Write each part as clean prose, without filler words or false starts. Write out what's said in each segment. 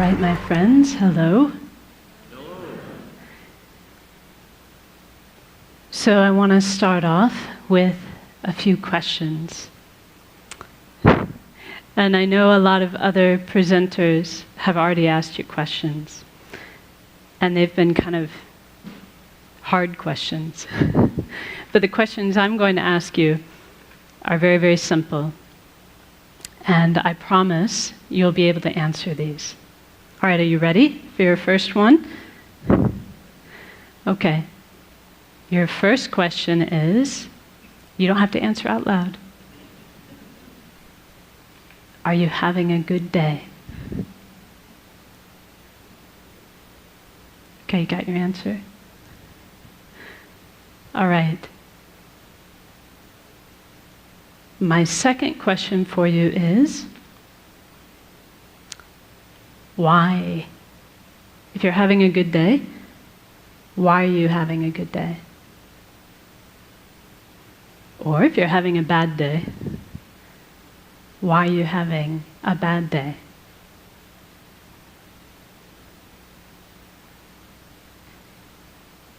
right, my friends, hello. So I want to start off with a few questions. And I know a lot of other presenters have already asked you questions. And they've been kind of hard questions. But the questions I'm going to ask you are very, very simple. And I promise you'll be able to answer these. All right, are you ready for your first one? Okay. Your first question is, you don't have to answer out loud. Are you having a good day? Okay, you got your answer? All right. My second question for you is, why? If you're having a good day, why are you having a good day? Or if you're having a bad day, why are you having a bad day?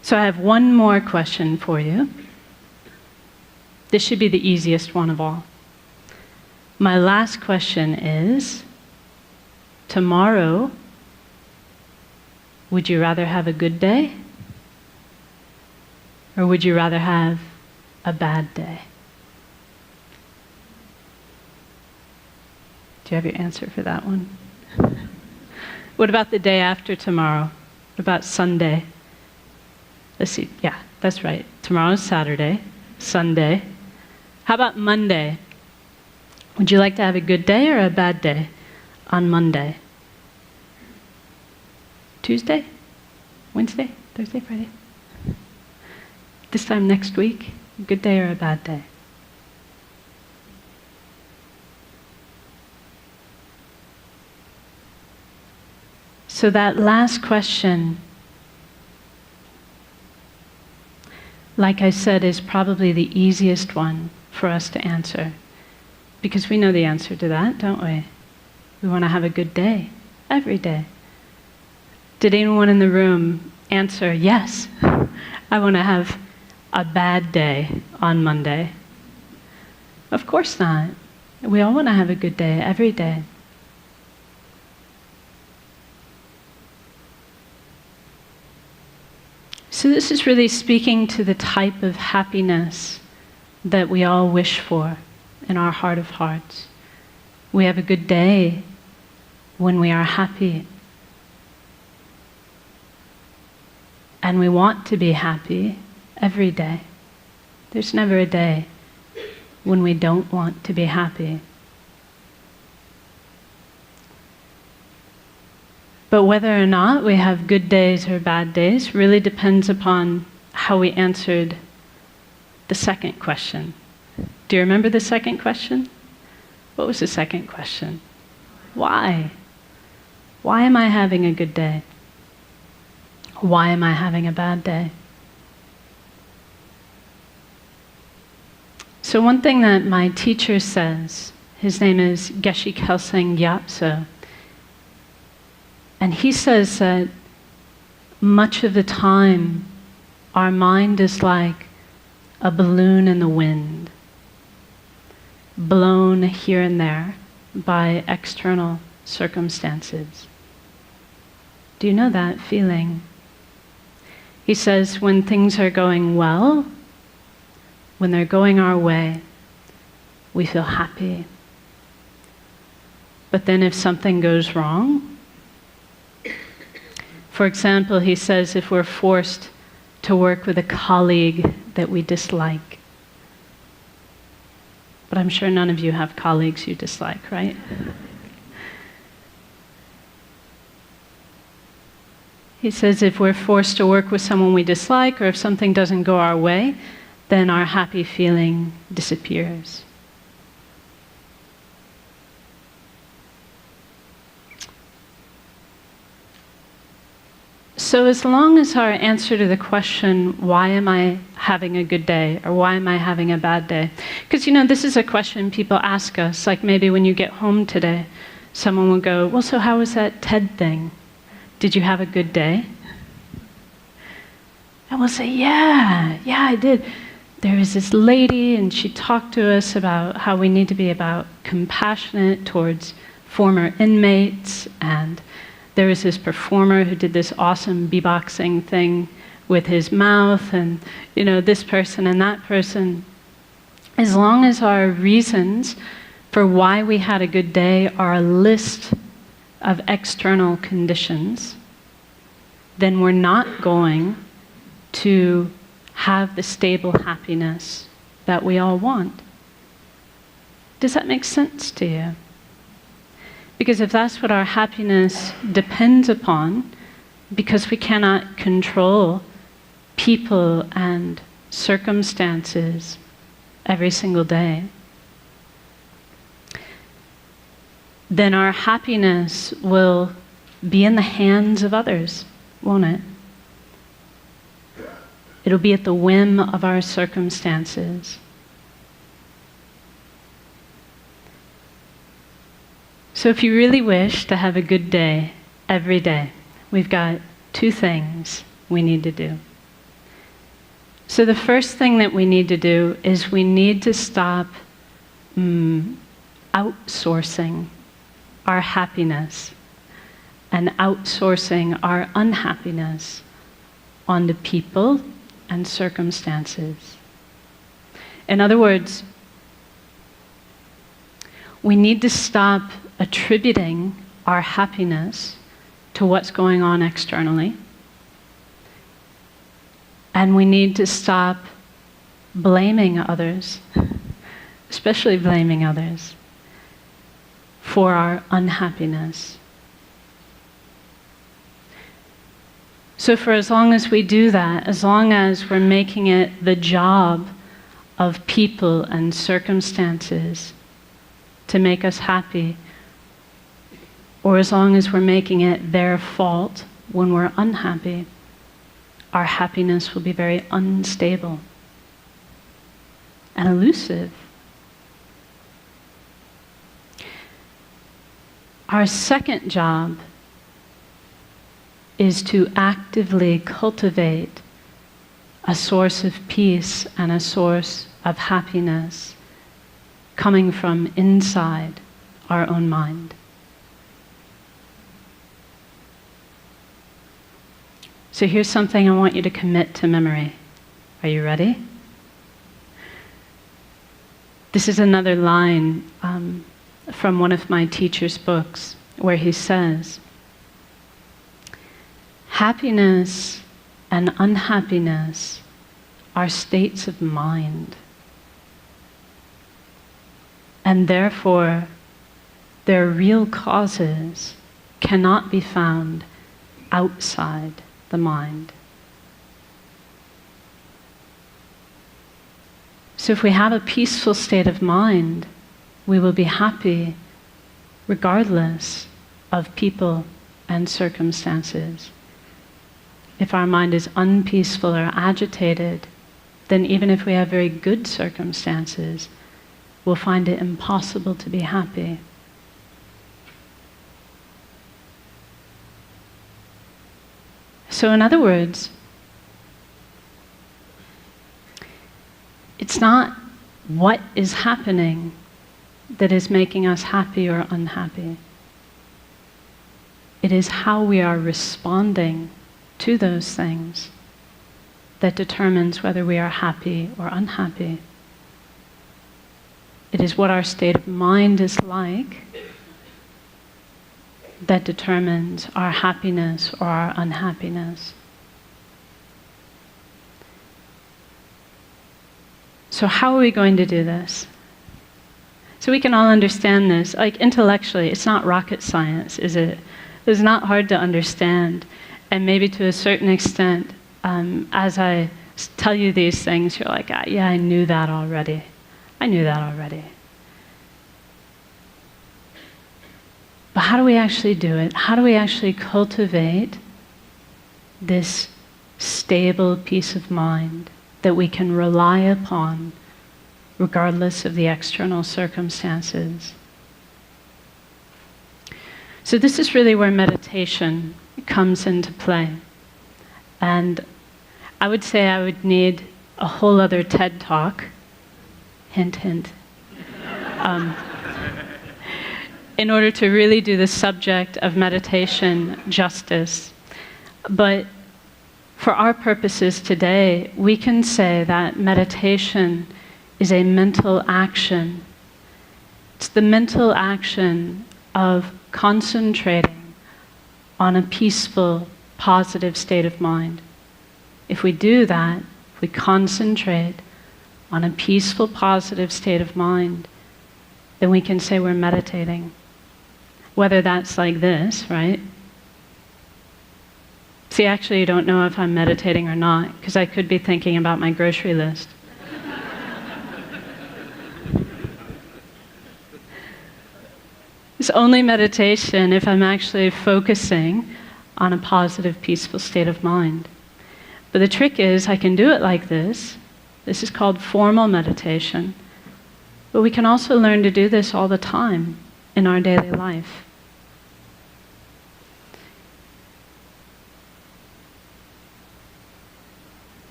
So I have one more question for you. This should be the easiest one of all. My last question is, tomorrow, would you rather have a good day? Or would you rather have a bad day? Do you have your answer for that one? What about the day after tomorrow? What about Sunday? Let's see, yeah, that's right. Tomorrow's Saturday, Sunday. How about Monday? Would you like to have a good day or a bad day on Monday? Tuesday? Wednesday? Thursday? Friday? This time next week? A good day or a bad day? So that last question, like I said, is probably the easiest one for us to answer. Because we know the answer to that, don't we? We want to have a good day, every day. Did anyone in the room answer, yes, I want to have a bad day on Monday? Of course not. We all want to have a good day, every day. So this is really speaking to the type of happiness that we all wish for in our heart of hearts. We have a good day when we are happy. And we want to be happy every day. There's never a day when we don't want to be happy. But whether or not we have good days or bad days really depends upon how we answered the second question. Do you remember the second question? What was the second question? Why? Why am I having a good day? Why am I having a bad day? So one thing that my teacher says, his name is Geshe Kelsang Gyatso, and he says that much of the time our mind is like a balloon in the wind, blown here and there by external circumstances. Do you know that feeling? He says when things are going well, when they're going our way, we feel happy. But then if something goes wrong, for example, he says if we're forced to work with a colleague that we dislike, but I'm sure none of you have colleagues you dislike, right? He says if we're forced to work with someone we dislike, or if something doesn't go our way, then our happy feeling disappears. So as long as our answer to the question, why am I having a good day, or why am I having a bad day? Because, this is a question people ask us, like maybe when you get home today. someone will go, well, so how was that TED thing? Did you have a good day? And we'll say, yeah, I did. There was this lady, and she talked to us about how we need to be about compassionate towards former inmates, and there was this performer who did this awesome beatboxing thing with his mouth, and this person and that person. As long as our reasons for why we had a good day are a list of external conditions, then we're not going to have the stable happiness that we all want. Does that make sense to you? Because if that's what our happiness depends upon, because we cannot control people and circumstances every single day, then our happiness will be in the hands of others, won't it? It'll be at the whim of our circumstances. So if you really wish to have a good day every day, we've got 2 things we need to do. So the first thing that we need to do is we need to stop outsourcing our happiness and outsourcing our unhappiness onto people and circumstances. In other words, we need to stop attributing our happiness to what's going on externally. And we need to stop blaming others, especially blaming others, for our unhappiness. So for as long as we do that, as long as we're making it the job of people and circumstances to make us happy, or as long as we're making it their fault when we're unhappy, our happiness will be very unstable and elusive. Our second job is to actively cultivate a source of peace and a source of happiness coming from inside our own mind. So here's something I want you to commit to memory. Are you ready? This is another line from one of my teacher's books where he says, happiness and unhappiness are states of mind, and therefore their real causes cannot be found outside the mind. So if we have a peaceful state of mind, we will be happy regardless of people and circumstances. If our mind is unpeaceful or agitated, then even if we have very good circumstances, we'll find it impossible to be happy. So in other words, it's not what is happening that is making us happy or unhappy. It is how we are responding to those things that determines whether we are happy or unhappy. It is what our state of mind is like that determines our happiness or our unhappiness. So how are we going to do this? So we can all understand this. Like intellectually, it's not rocket science, is it? It's not hard to understand. And maybe to a certain extent, as I tell you these things, you're like, yeah, I knew that already. I knew that already. But how do we actually do it? How do we actually cultivate this stable peace of mind that we can rely upon regardless of the external circumstances? So this is really where meditation comes into play. And I would say I would need a whole other TED Talk, hint, hint, in order to really do the subject of meditation justice. But for our purposes today, we can say that meditation is a mental action. It's the mental action of concentrating on a peaceful, positive state of mind. If we do that, if we concentrate on a peaceful, positive state of mind, then we can say we're meditating. Whether that's like this, right? See, actually, you don't know if I'm meditating or not, because I could be thinking about my grocery list. It's only meditation if I'm actually focusing on a positive, peaceful state of mind. But the trick is, I can do it like this. This is called formal meditation. But we can also learn to do this all the time in our daily life.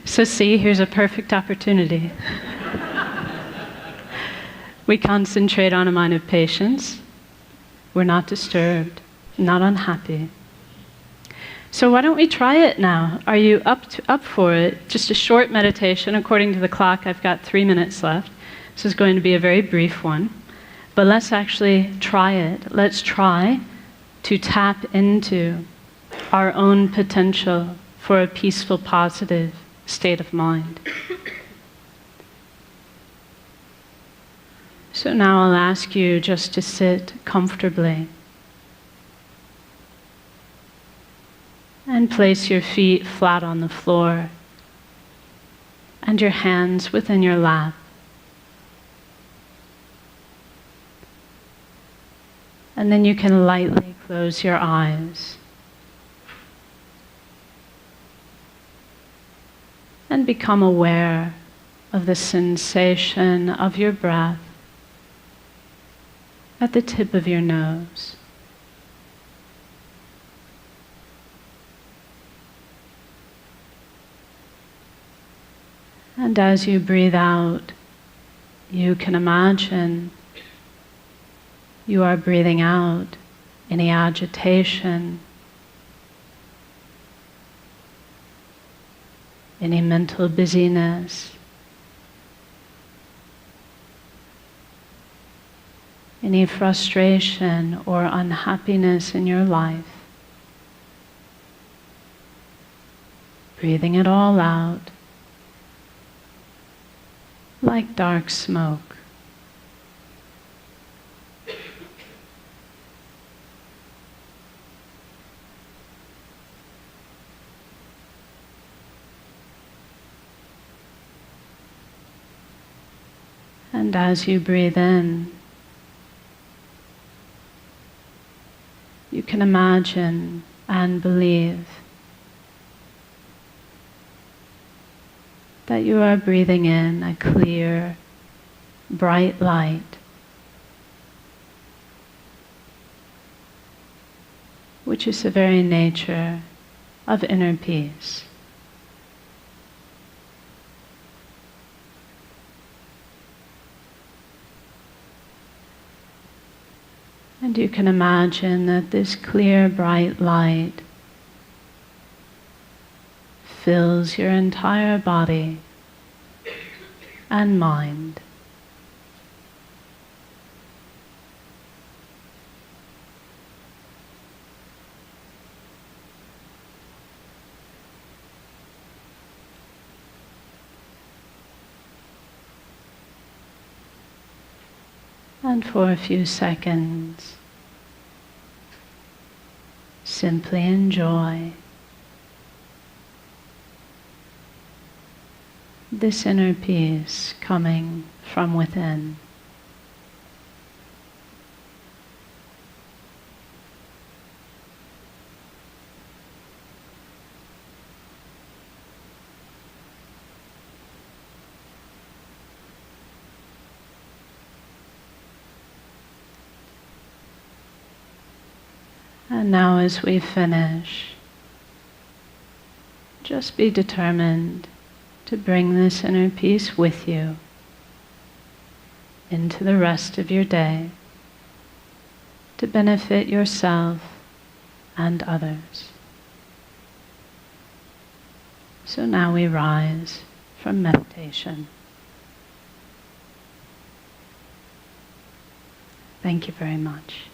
So see, here's a perfect opportunity. We concentrate on a mind of patience. We're not disturbed, not unhappy. So why don't we try it now? Are you up for it? Just a short meditation. According to the clock, I've got 3 minutes left. This is going to be a very brief one. But let's actually try it. Let's try to tap into our own potential for a peaceful, positive state of mind. So now I'll ask you just to sit comfortably and place your feet flat on the floor and your hands within your lap. And then you can lightly close your eyes and become aware of the sensation of your breath at the tip of your nose. And as you breathe out, you can imagine you are breathing out any agitation, any mental busyness, any frustration or unhappiness in your life. Breathing it all out like dark smoke. And as you breathe in, you can imagine and believe that you are breathing in a clear, bright light, which is the very nature of inner peace. And you can imagine that this clear, bright light fills your entire body and mind. And for a few seconds, simply enjoy this inner peace coming from within. And now as we finish, just be determined to bring this inner peace with you into the rest of your day to benefit yourself and others. So now we rise from meditation. Thank you very much.